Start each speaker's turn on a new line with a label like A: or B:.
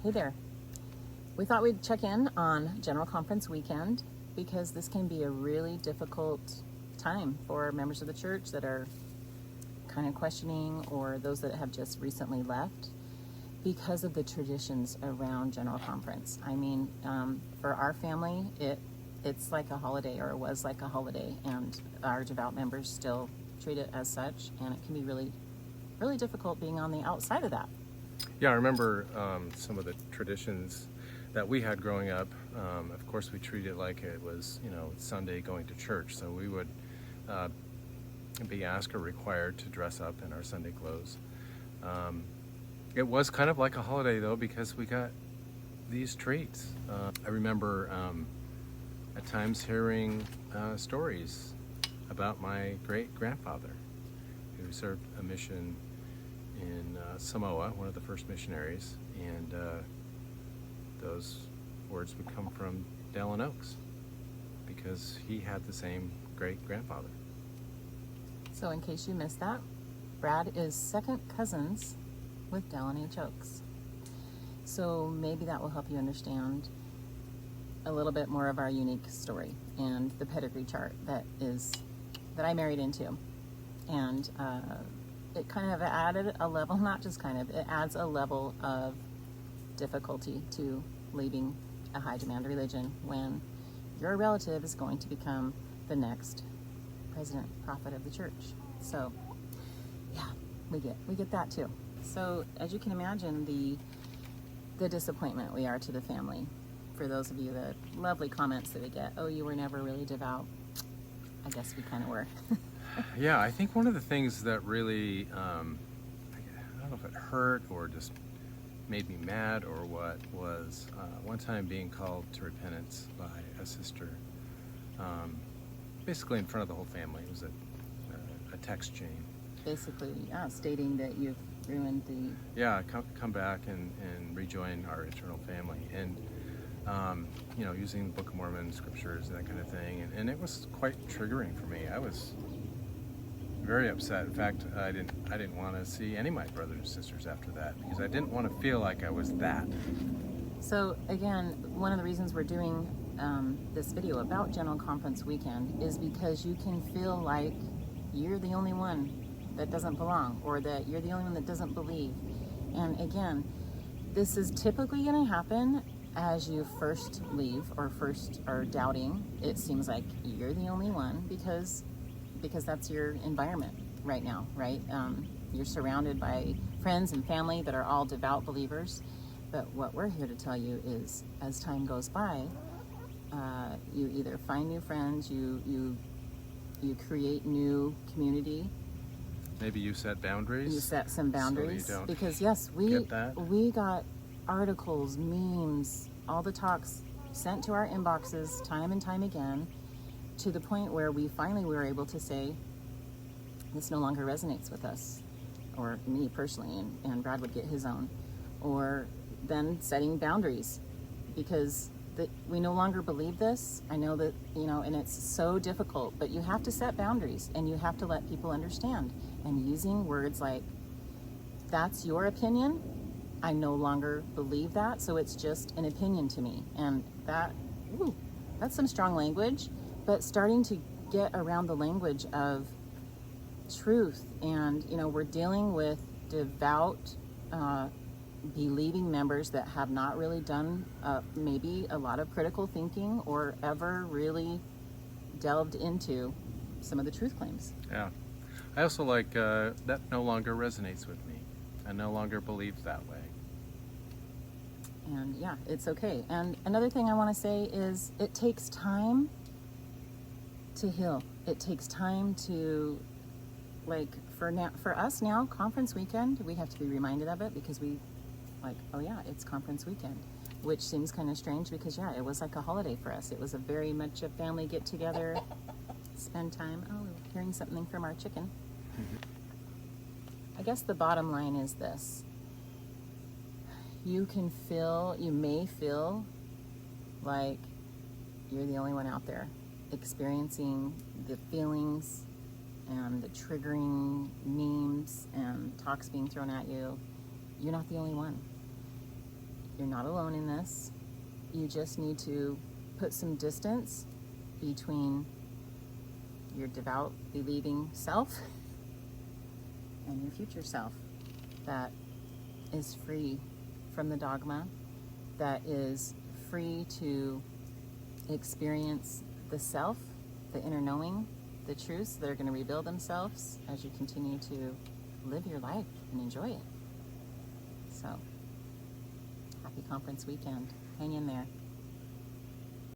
A: Hey there. We thought we'd check in on General Conference weekend because this can be a really difficult time for members of the church that are kind of questioning, or those that have just recently left, because of the traditions around General Conference. I mean, for our family, it's like a holiday, or it was like a holiday, and our devout members still treat it as such, and it can be really, really difficult being on the outside of that.
B: Yeah, I remember some of the traditions that we had growing up. Of course, we treated it like it was, Sunday going to church. So we would be asked or required to dress up in our Sunday clothes. It was kind of like a holiday, though, because we got these treats. I remember at times hearing stories about my great-grandfather who served a mission in Samoa, one of the first missionaries, and those words would come from Dallin Oaks because he had the same great-grandfather.
A: So in case you missed that, Brad is second cousins with Dallin H Oaks. So maybe that will help you understand a little bit more of our unique story and the pedigree chart that I married into. And it kind of added a level, not just kind of, it adds a level of difficulty to leaving a high demand religion when your relative is going to become the next president, prophet of the church. So yeah, we get that too. So as you can imagine, the disappointment we are to the family. For those of you, the lovely comments that we get, oh, you were never really devout. I guess we kind of were.
B: Yeah, I think one of the things that really, I don't know if it hurt or just made me mad or what, was one time being called to repentance by a sister, basically in front of the whole family. It was a text chain.
A: Basically, yeah, stating that you've ruined the...
B: Yeah, come back and rejoin our eternal family. And, using the Book of Mormon scriptures and that kind of thing. And it was quite triggering for me. I was very upset. In fact, I didn't want to see any of my brothers and sisters after that because I didn't want to feel like I was that.
A: So again, one of the reasons we're doing this video about General Conference weekend is because you can feel like you're the only one that doesn't belong, or that you're the only one that doesn't believe. And again, this is typically going to happen as you first leave or first are doubting. It seems like you're the only one because that's your environment right now, right? You're surrounded by friends and family that are all devout believers. But what we're here to tell you is, as time goes by, you either find new friends, you create new community.
B: Maybe you set boundaries.
A: You set some boundaries,
B: so you don't
A: because yes, we got articles, memes, all the talks sent to our inboxes time and time again, to the point where we finally were able to say, this no longer resonates with us, or me personally, and Brad would get his own. Or then setting boundaries, because we no longer believe this. I know that, and it's so difficult, but you have to set boundaries and you have to let people understand. And using words like, that's your opinion, I no longer believe that, so it's just an opinion to me. And that's some strong language, but starting to get around the language of truth. And, we're dealing with devout, believing members that have not really done maybe a lot of critical thinking or ever really delved into some of the truth claims.
B: Yeah. I also like that no longer resonates with me. I no longer believe that way.
A: And yeah, it's okay. And another thing I want to say is it takes time to heal. It takes time to, for us now, conference weekend, we have to be reminded of it because oh yeah, it's conference weekend, which seems kind of strange because yeah, it was like a holiday for us. It was a very much a family get together, spend time. Oh, we're hearing something from our chicken. I guess the bottom line is this. You may feel like you're the only one out there experiencing the feelings and the triggering memes and talks being thrown at you. You're not the only one. You're not alone in this. You just need to put some distance between your devout, believing self and your future self that is free from the dogma, that is free to experience the self, the inner knowing, the truths that are going to reveal themselves as you continue to live your life and enjoy it. So, happy conference weekend. Hang in there.